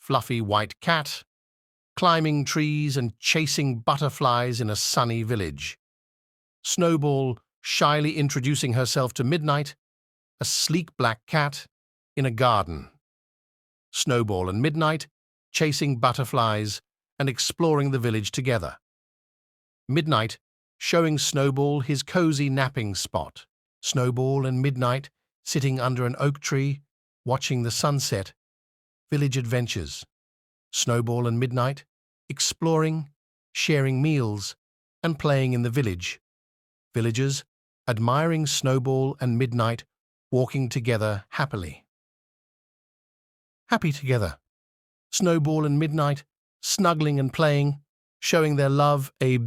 fluffy white cat, climbing trees and chasing butterflies in a sunny village. Snowball shyly introducing herself to Midnight, a sleek black cat, in a garden. Snowball and Midnight chasing butterflies and exploring the village together. Midnight showing Snowball his cozy napping spot. Snowball and Midnight sitting under an oak tree, watching the sunset. Village adventures. Snowball and Midnight exploring, sharing meals, and playing in the village. Villagers admiring Snowball and Midnight walking together happily. Happy together. Snowball and Midnight snuggling and playing, showing their love. A